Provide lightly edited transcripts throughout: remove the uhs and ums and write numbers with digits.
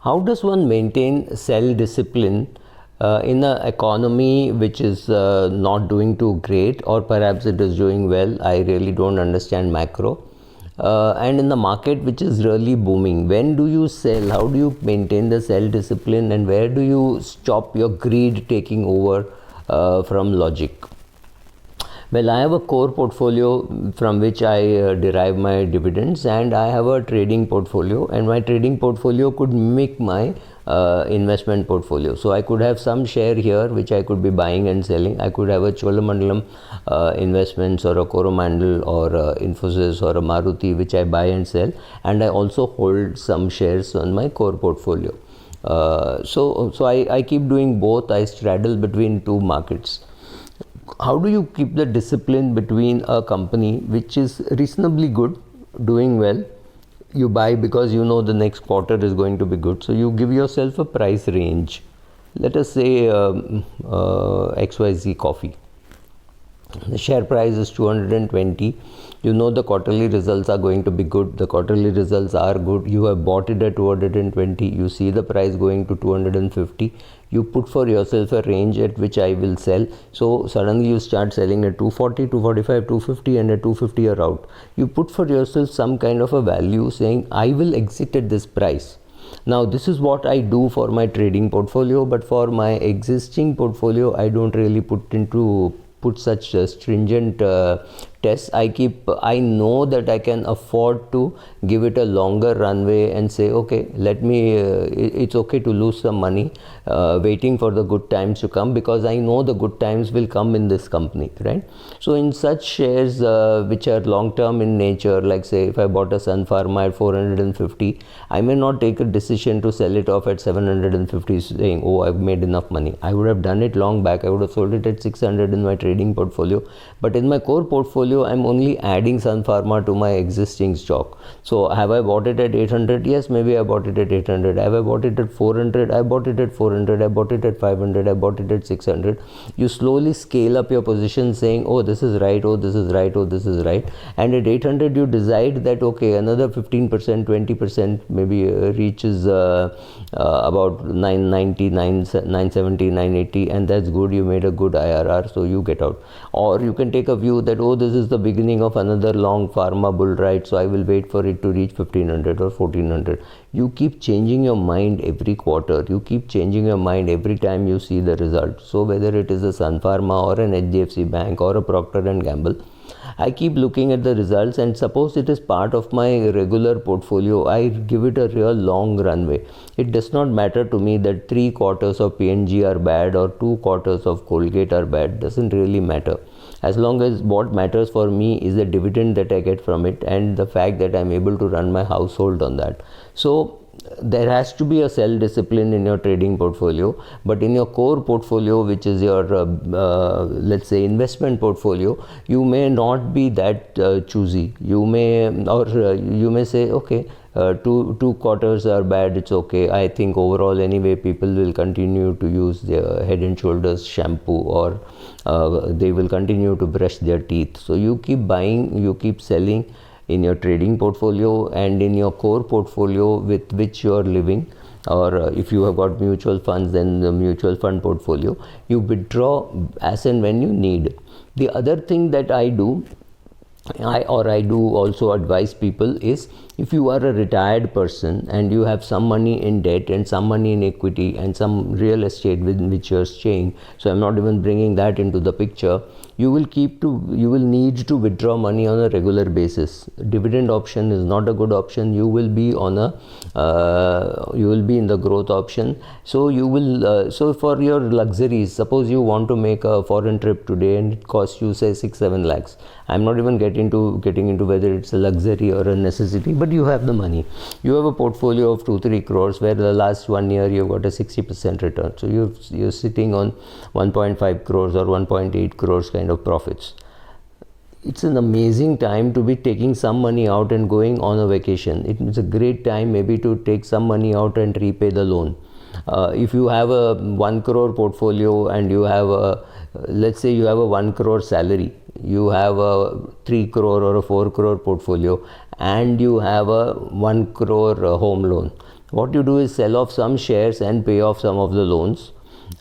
How does one maintain self-discipline in an economy which is not doing too great, or perhaps it is doing well? I really don't understand macro. And in the market which is really booming, when do you sell? How do you maintain the self-discipline, and where do you stop your greed taking over from logic? Well, I have a core portfolio from which I derive my dividends, and I have a trading portfolio, and my trading portfolio could mimic my investment portfolio. So I could have some share here which I could be buying and selling. I could have a Cholamandalam investments, or a Coromandel, or Infosys, or a Maruti which I buy and sell, and I also hold some shares on my core portfolio. So I keep doing both. I straddle between two markets. How do you keep the discipline between a company which is reasonably good, doing well? You buy because you know the next quarter is going to be good, so you give yourself a price range. Let us say XYZ Coffee. The share price is 220. You know the quarterly results are going to be good. The quarterly results are good. You have bought it at 220. You see the price going to 250. You put for yourself a range at which I will sell. So suddenly you start selling at 240, 245, 250, and at 250 you're out. You put for yourself some kind of a value saying, I will exit at this price. Now this is what I do for my trading portfolio, but for my existing portfolio I don't really put such stringent tests. I know that I can afford to give it a longer runway and say, okay, it's okay to lose some money waiting for the good times to come, because I know the good times will come in this company, right? So in such shares which are long term in nature, like say if I bought a Sun Pharma at 450, I may not take a decision to sell it off at 750 saying, oh, I've made enough money. I would have done it long back. I would have sold it at 600 in my trading portfolio, but in my core portfolio I'm only adding Sun Pharma to my existing stock. So have I bought it at 800? Yes, maybe I bought it at 800. Have I bought it at 400? I bought it at 400. I bought it at 500. I bought it at 600. You slowly scale up your position saying, oh, this is right, oh, this is right, oh, this is right. And at 800 you decide that, okay, another 15%, 20% maybe reaches about 990, 970, 980, and that's good. You made a good IRR, so you get out. Or you can take a view that, oh, this is the beginning of another long pharma bull ride, so I will wait for it to reach 1500 or 1400. You keep changing your mind every quarter. You keep changing your mind every time you see the result. So whether it is a Sun Pharma or an HDFC Bank or a Procter & Gamble, I keep looking at the results, and suppose it is part of my regular portfolio, I give it a real long runway. It does not matter to me that 3 quarters of P&G are bad or 2 quarters of Colgate are bad. Doesn't really matter. As long as what matters for me is the dividend that I get from it, and the fact that I'm able to run my household on that. So there has to be a self-discipline in your trading portfolio, but in your core portfolio, which is your let's say investment portfolio, you may not be that choosy. You may say, okay, two quarters are bad, it's okay. I think overall anyway people will continue to use their Head and Shoulders shampoo, or they will continue to brush their teeth. So you keep buying, you keep selling in your trading portfolio, and in your core portfolio with which you are living, or if you have got mutual funds, then the mutual fund portfolio, you withdraw as and when you need. The other thing that I do, I do also advise people, is if you are a retired person and you have some money in debt and some money in equity and some real estate within which you are staying, so I'm not even bringing that into the picture, you will need to withdraw money on a regular basis. Dividend option is not a good option. You will be in the growth option. So you will so for your luxuries, suppose you want to make a foreign trip today and it costs you say 6-7 lakhs. I'm not even getting into whether it's a luxury or a necessity, but you have the money. You have a portfolio of 2-3 crores where the last 1 year you've got a 60% return. So you're sitting on 1.5 crores or 1.8 crores kind of profits. It's an amazing time to be taking some money out and going on a vacation. It's a great time maybe to take some money out and repay the loan. If you have a 1 crore portfolio and you have let's say you have a 1 crore salary, you have a 3 crore or a 4 crore portfolio, and you have a 1 crore home loan. what you do is sell off some shares and pay off some of the loans.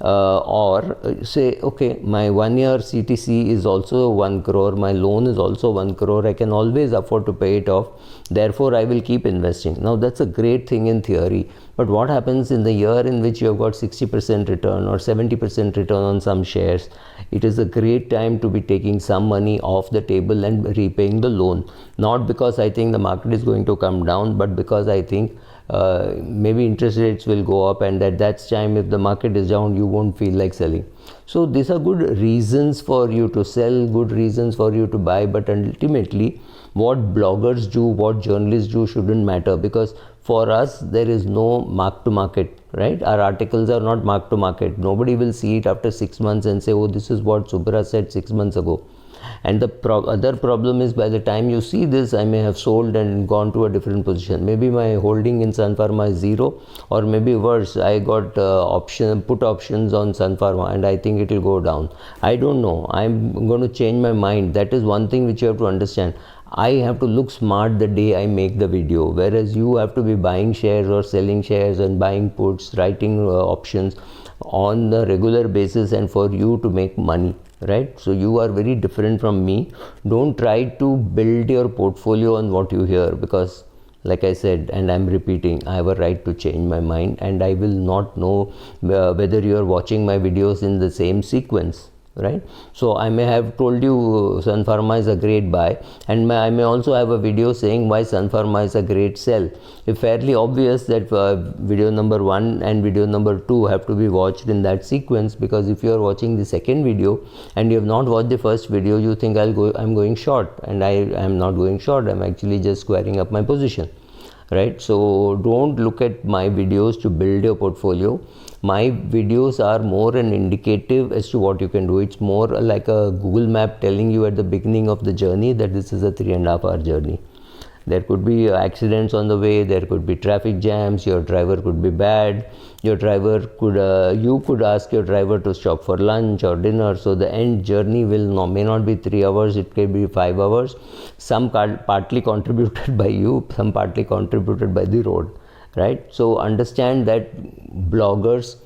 Or say, okay, my 1 year CTC is also 1 crore, my loan is also 1 crore, I can always afford to pay it off, therefore I will keep investing. Now that's a great thing in theory, but what happens in the year in which you have got 60% return or 70% return on some shares? It is a great time to be taking some money off the table and repaying the loan, not because I think the market is going to come down, but because I think maybe interest rates will go up, and at that time if the market is down you won't feel like selling. So these are good reasons for you to sell, good reasons for you to buy, but ultimately what bloggers do, what journalists do shouldn't matter, because for us there is no mark to market, right? Our articles are not mark to market. Nobody will see it after 6 months and say, oh, this is what Subhra said 6 months ago. And the other problem is, by the time you see this, I may have sold and gone to a different position. Maybe my holding in Sun Pharma is 0, or maybe worse, I got put options on Sun Pharma and I think it will go down. I don't know. I'm going to change my mind. That is one thing which you have to understand. I have to look smart the day I make the video, whereas you have to be buying shares or selling shares and buying puts, writing options on a regular basis, and for you to make money, right? So you are very different from me. Don't try to build your portfolio on what you hear, because like I said, and I'm repeating, I have a right to change my mind, and I will not know whether you are watching my videos in the same sequence, right? So I may have told you Sun Pharma is a great buy, and I may also have a video saying why Sun Pharma is a great sell. It's fairly obvious that video number 1 and video number 2 have to be watched in that sequence, because if you are watching the second video and you have not watched the first video, you think I'm going short, and I am not going short. I'm actually just squaring up my position, right? So don't look at my videos to build your portfolio. My videos are more an indicative as to what you can do. It's more like a Google map telling you at the beginning of the journey that this is a 3.5 hour journey. There could be accidents on the way, there could be traffic jams, your driver could be bad, your driver could, you could ask your driver to stop for lunch or dinner, so the end journey may not be 3 hours, it could be 5 hours, some partly contributed by you, some partly contributed by the road, right? So understand that bloggers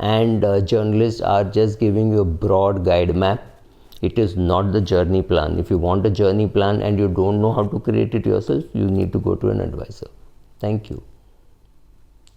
and journalists are just giving you a broad guide map. It is not the journey plan. If you want a journey plan and you don't know how to create it yourself, you need to go to an advisor. Thank you.